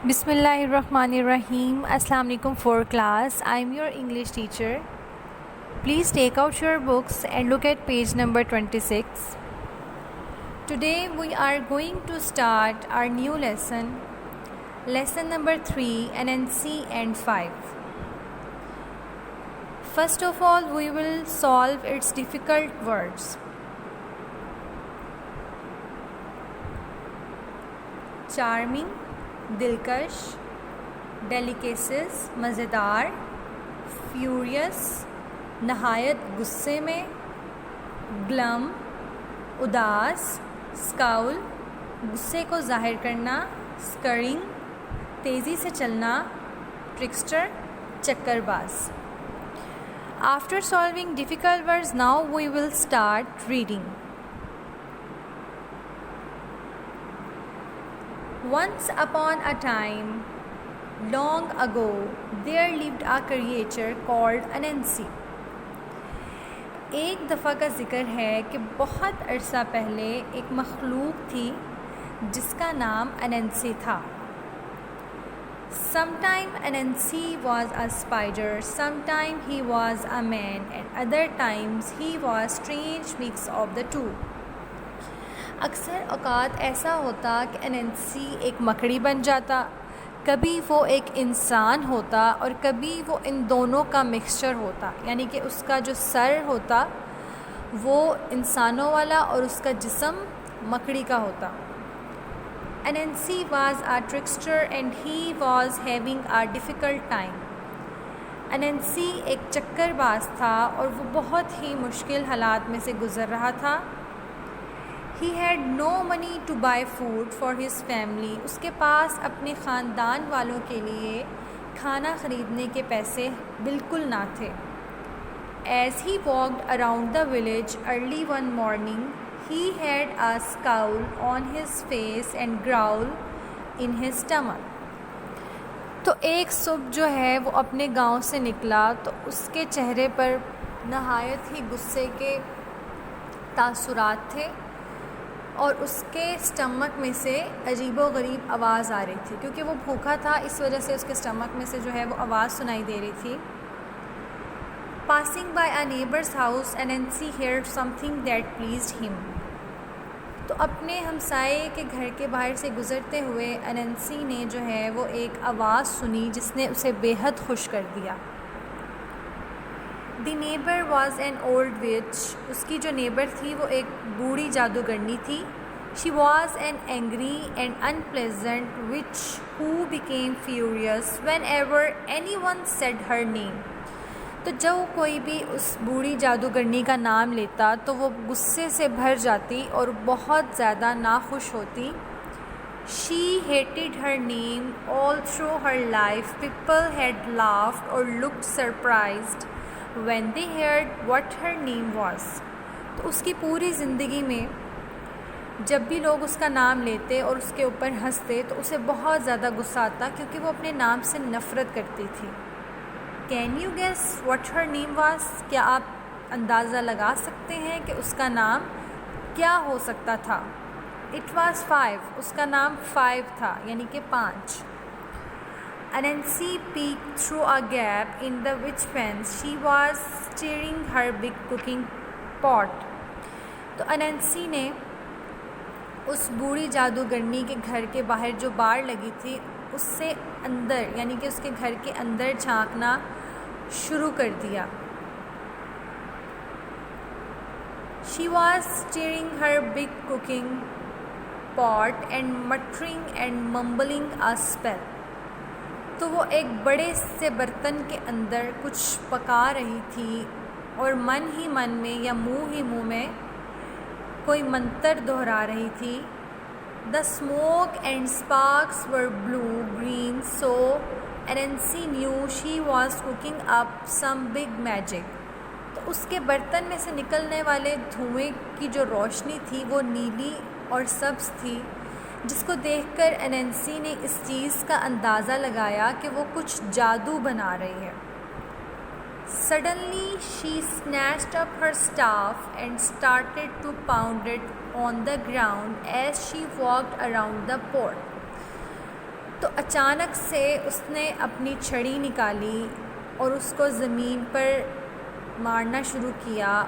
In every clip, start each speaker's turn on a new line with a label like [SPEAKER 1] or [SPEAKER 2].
[SPEAKER 1] بسم اللہ الرحمن الرحیم. السلام علیکم for class. I am your English teacher. Please take out your books and look at page number 26. Today we are going to start our new lesson number 3, NNC and 5. First of all, we will solve its difficult words. Charming, دلکش, ڈیلیکیسس مزیدار, furious نہایت غصے میں, گلم اداس, اسکاؤل غصے کو ظاہر کرنا, اسکرنگ تیزی سے چلنا, ٹرکسٹر چکر باز. After solving difficult words, now we will start reading. Once upon a time, long ago, there lived a creature called Anansi. ایک دفعہ کا ذکر ہے کہ بہت عرصہ پہلے ایک مخلوق تھی جس کا نام اننسی تھا. Sometime Anansi was a spider, sometime he was a man, and other times he was strange mix of the two. اکثر اوقات ایسا ہوتا کہ اننسی ایک مکڑی بن جاتا, کبھی وہ ایک انسان ہوتا اور کبھی وہ ان دونوں کا مکسچر ہوتا, یعنی کہ اس کا جو سر ہوتا وہ انسانوں والا اور اس کا جسم مکڑی کا ہوتا. Anansi was a trickster and he was having a difficult time. Anansi ایک چکر باز تھا اور وہ بہت ہی مشکل حالات میں سے گزر رہا تھا. He had no money to buy food for his family. اس کے پاس اپنے خاندان والوں کے لیے کھانا خریدنے کے پیسے بالکل نہ تھے. As he walked around the village early one morning, he had a scowl on his face and growl in his stomach. تو ایک صبح جو ہے وہ اپنے گاؤں سے نکلا تو اس کے چہرے پر نہایت ہی غصے کے تاثرات تھے اور اس کے اسٹمک میں سے عجیب و غریب آواز آ رہی تھی. کیونکہ وہ بھوکا تھا اس وجہ سے اس کے اسٹمک میں سے جو ہے وہ آواز سنائی دے رہی تھی. Passing by a neighbour's house, Anansi heard something that pleased him. تو اپنے ہمسائے کے گھر کے باہر سے گزرتے ہوئے اننسی نے جو ہے وہ ایک آواز سنی جس نے اسے بے حد خوش کر دیا. The neighbour was an old witch. اس کی جو نیبر تھی وہ ایک بوڑھی جادوگرنی تھی. She was an angry and unpleasant witch who became furious whenever anyone said her name. تو جب کوئی بھی اس بوڑھی جادوگرنی کا نام لیتا تو وہ غصے سے بھر جاتی اور بہت زیادہ ناخوش ہوتی. She hated her name all through her life. People had laughed اور looked surprised when they heard what her name was. تو اس کی پوری زندگی میں جب بھی لوگ اس کا نام لیتے اور اس کے اوپر ہنستے تو اسے بہت زیادہ غصہ آتا کیونکہ وہ اپنے نام سے نفرت کرتی تھی. Can you guess what her name was? کیا آپ اندازہ لگا سکتے ہیں کہ اس کا نام کیا ہو سکتا تھا؟ It was 5. اس کا نام 5 تھا, یعنی کہ 5. Anansi peeked through a gap in the witch fence. She was stirring her big cooking pot. تو اننسی نے اس بوڑھی جادوگرنی کے گھر کے باہر جو بار لگی تھی اس سے اندر, یعنی کہ اس کے گھر کے اندر جھانکنا شروع کر دیا. She was stirring her big cooking pot and muttering and mumbling a spell. تو وہ ایک بڑے سے برتن کے اندر کچھ پکا رہی تھی اور من ہی من میں یا منہ ہی منہ میں کوئی منتر دہرا رہی تھی. The smoke and sparks were blue green, so Anansi knew she was cooking up some big magic. تو اس کے برتن میں سے نکلنے والے دھوئیں کی جو روشنی تھی وہ نیلی اور سبز تھی, جس کو دیکھ کر اننسی نے اس چیز کا اندازہ لگایا کہ وہ کچھ جادو بنا رہی ہے. Suddenly she snatched up her staff and started to pound it on the ground as she walked around the pot. تو اچانک سے اس نے اپنی چھڑی نکالی اور اس کو زمین پر مارنا شروع کیا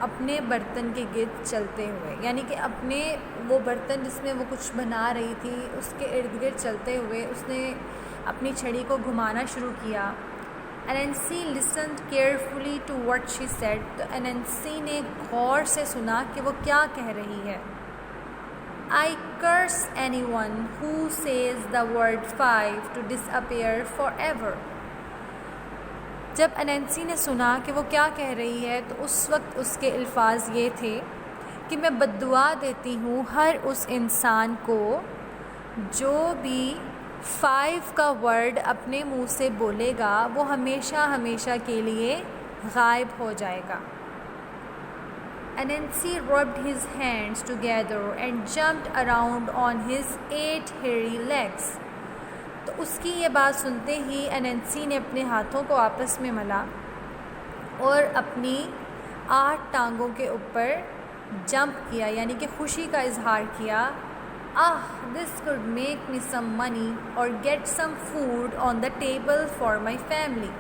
[SPEAKER 1] اپنے برتن کے گرد چلتے ہوئے، یعنی کہ اپنے وہ برتن جس میں وہ کچھ بنا رہی تھی اس کے ارد گرد چلتے ہوئے اس نے اپنی چھڑی کو گھمانا شروع کیا۔ اننسی listened carefully to what she said. تو اننسی نے غور سے سنا کہ وہ کیا کہہ رہی ہے۔ I curse anyone who says the word 5 to disappear forever. جب اننسی نے سنا کہ وہ کیا کہہ رہی ہے تو اس وقت اس کے الفاظ یہ تھے کہ میں بددعا دیتی ہوں ہر اس انسان کو جو بھی 5 کا ورڈ اپنے منہ سے بولے گا وہ ہمیشہ ہمیشہ کے لیے غائب ہو جائے گا۔ Anansi rubbed his hands together and jumped around on his 8 hairy legs. تو اس کی یہ بات سنتے ہی اننسی نے اپنے ہاتھوں کو آپس میں ملا اور اپنی 8 ٹانگوں کے اوپر جمپ کیا، یعنی کہ خوشی کا اظہار کیا۔ this could make me some money or get some food on the table for my family.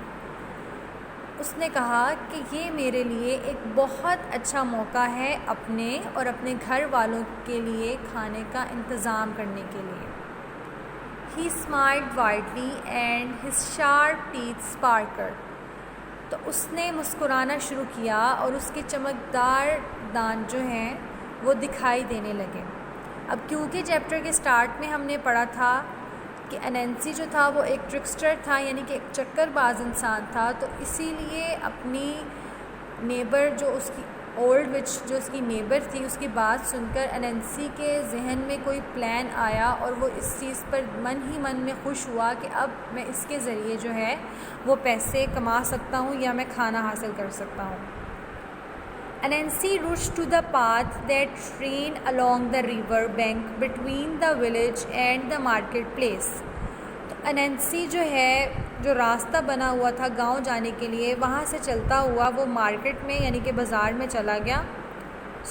[SPEAKER 1] اس نے کہا کہ یہ میرے لیے ایک بہت اچھا موقع ہے اپنے اور اپنے گھر والوں کے لیے کھانے کا انتظام کرنے کے لیے۔ He smiled widely and his sharp teeth sparkled. تو اس نے مسکرانا شروع کیا اور اس کے چمکدار دانت جو ہیں وہ دکھائی دینے لگے۔ اب کیونکہ چیپٹر کے سٹارٹ میں ہم نے پڑھا تھا کہ اننسی جو تھا وہ ایک ٹرکسٹر تھا، یعنی کہ ایک چکر باز انسان تھا، تو اسی لیے اپنی نیبر جو اس کی اولڈ وچ جو اس کی نیبر تھی اس کی بات سن کر اننسی کے ذہن میں کوئی پلان آیا اور وہ اس چیز پر من ہی من میں خوش ہوا کہ اب میں اس کے ذریعے جو ہے وہ پیسے کما سکتا ہوں یا میں کھانا حاصل کر سکتا ہوں۔ Anansi rushed to the path that ran along the river bank between the village and the marketplace. تو اننسی جو ہے جو راستہ بنا ہوا تھا گاؤں جانے کے لیے وہاں سے چلتا ہوا وہ مارکیٹ میں یعنی کہ بازار میں چلا گیا۔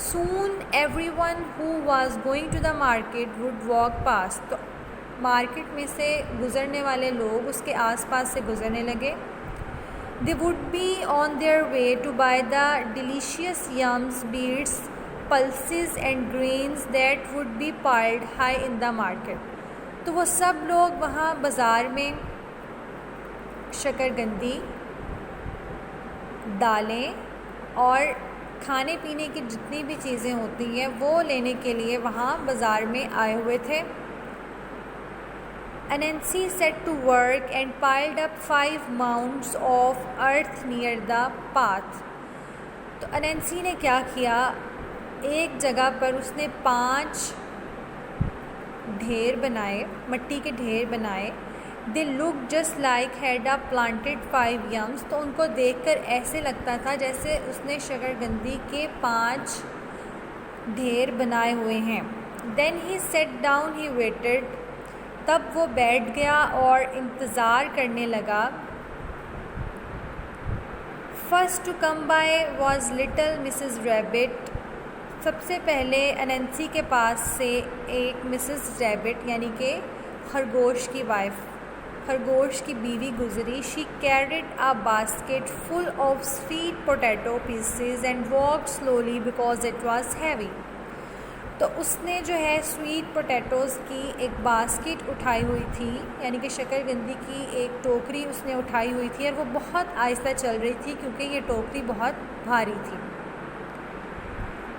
[SPEAKER 1] Soon everyone who was going to the market would walk past. تو مارکیٹ میں سے گزرنے والے لوگ اس کے آس پاس سے گزرنے لگے۔ They would be on their way to buy the delicious yams, beets, pulses and grains that would be piled high in the market. تو وہ سب لوگ وہاں بازار میں شکرگندی، دالیں اور کھانے پینے کی جتنی بھی چیزیں ہوتی ہیں وہ لینے کے لیے وہاں بازار میں آئے ہوئے تھے۔ Anansi set to work and piled up 5 mounds of earth near the path. تو اننسی نے کیا کیا، ایک جگہ پر اس نے 5 ڈھیر بنائے، مٹی کے ڈھیر بنائے۔ They looked just like had planted 5 yams. تو ان کو دیکھ کر ایسے لگتا تھا جیسے اس نے شکرگندی کے 5 ڈھیر بنائے ہوئے ہیں۔ Then he sat down, he waited. تب وہ بیٹھ گیا اور انتظار کرنے لگا۔ First to come by was little Mrs. Rabbit. سب سے پہلے اننسی کے پاس سے ایک مسز ریبٹ یعنی کہ خرگوش کی وائف، خرگوش کی بیوی گزری۔ She carried a basket full of sweet potato pieces and walked slowly because it was heavy. تو اس نے جو ہے سویٹ پوٹیٹوز کی ایک باسکٹ اٹھائی ہوئی تھی، یعنی کہ شکرگندی کی ایک ٹوکری اس نے اٹھائی ہوئی تھی اور وہ بہت آہستہ چل رہی تھی کیونکہ یہ ٹوکری بہت بھاری تھی۔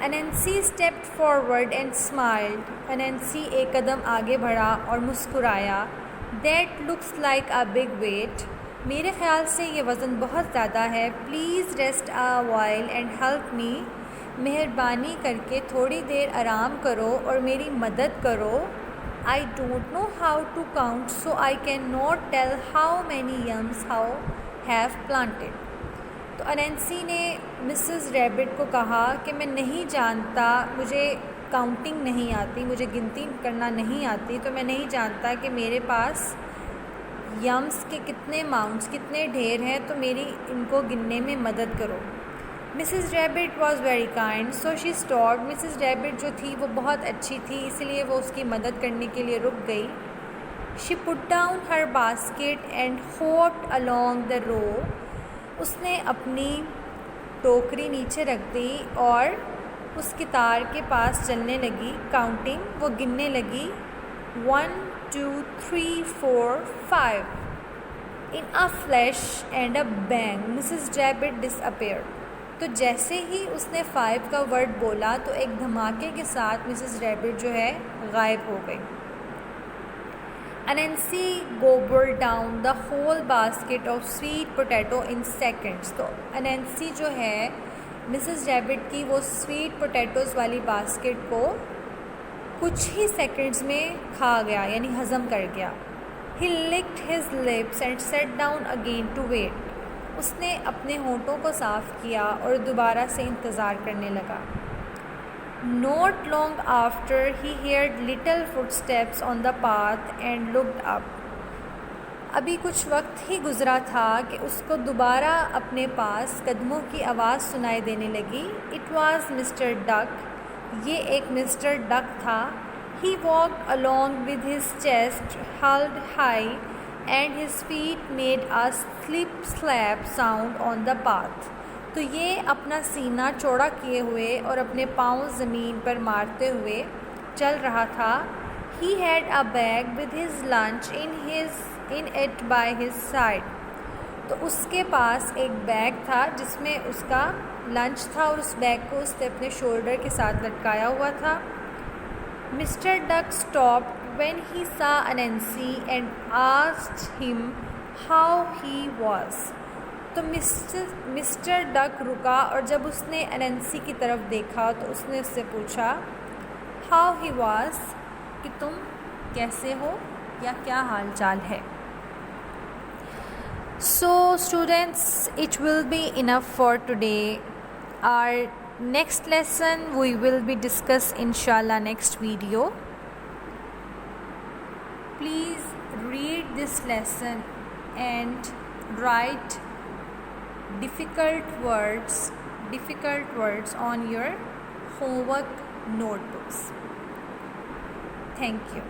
[SPEAKER 1] Anansi stepped forward and smiled. اننسی ایک قدم آگے بڑھا اور مسکرایا۔ That looks like a big weight. میرے خیال سے یہ وزن بہت زیادہ ہے۔ Please rest a while and help me. مہربانی کر کے تھوڑی دیر آرام کرو اور میری مدد کرو۔ I don't know how to count so I cannot tell how many yams how have planted. تو اننسی نے مسز ریبٹ کو کہا کہ میں نہیں جانتا، مجھے کاؤنٹنگ نہیں آتی، مجھے گنتی کرنا نہیں آتی، تو میں نہیں جانتا کہ میرے پاس یمس کے کتنے ماؤنٹس، کتنے ڈھیر ہیں، تو میری ان کو گننے میں مدد کرو۔ Mrs rabbit was very kind so she stopped. Mrs rabbit جو تھی وہ بہت اچھی تھی، اس لیے وہ اس کی مدد کرنے کے لیے رک گئی. She put down her basket and hopped along the row. اس نے اپنی ٹوکری نیچے رکھ دی اور اس قطار کے پاس چلنے لگی. کاؤنٹنگ، وہ گننے لگی. 1 2 3 4 5. In a flash and a bang, Mrs. Rabbit disappeared. تو جیسے ہی اس نے 5 کا ورڈ بولا تو ایک دھماکے کے ساتھ مسز ریبٹ جو ہے غائب ہو گئی. Anansi gobbled down the whole basket of sweet potato in seconds. تو انینسی جو ہے مسز ریبٹ کی وہ سویٹ پوٹیٹوز والی باسکٹ کو کچھ ہی سیکنڈز میں کھا گیا، یعنی ہضم کر گیا. He licked his lips and sat down again to wait. اس نے اپنے ہونٹوں کو صاف کیا اور دوبارہ سے انتظار کرنے لگا. Not long after he heard little footsteps on the path and looked up. ابھی کچھ وقت ہی گزرا تھا کہ اس کو دوبارہ اپنے پاس قدموں کی آواز سنائی دینے لگی. It was Mr. Duck. یہ ایک مسٹر ڈک تھا. He walked along with his chest held high and his feet made a slip-slap sound on the path. تو یہ اپنا سینہ چوڑا کیے ہوئے اور اپنے پاؤں زمین پر مارتے ہوئے چل رہا تھا. He had a bag with his lunch in it by his side. تو اس کے پاس ایک بیگ تھا جس میں اس کا لنچ تھا اور اس بیگ کو اس نے اپنے شولڈر کے ساتھ لٹکایا ہوا تھا. Mr. Duck stopped when he saw Anansi and asked him how he was. تو مسٹر ڈک رکا اور جب اس نے اننسی کی طرف دیکھا تو اس نے اس سے پوچھا how he was، کہ تم کیسے ہو یا کیا حال چال ہے. So students, it will be enough for today. Our next lesson we will be discuss inshallah next video. Please read this lesson and write difficult words on your homework notebooks. Thank you.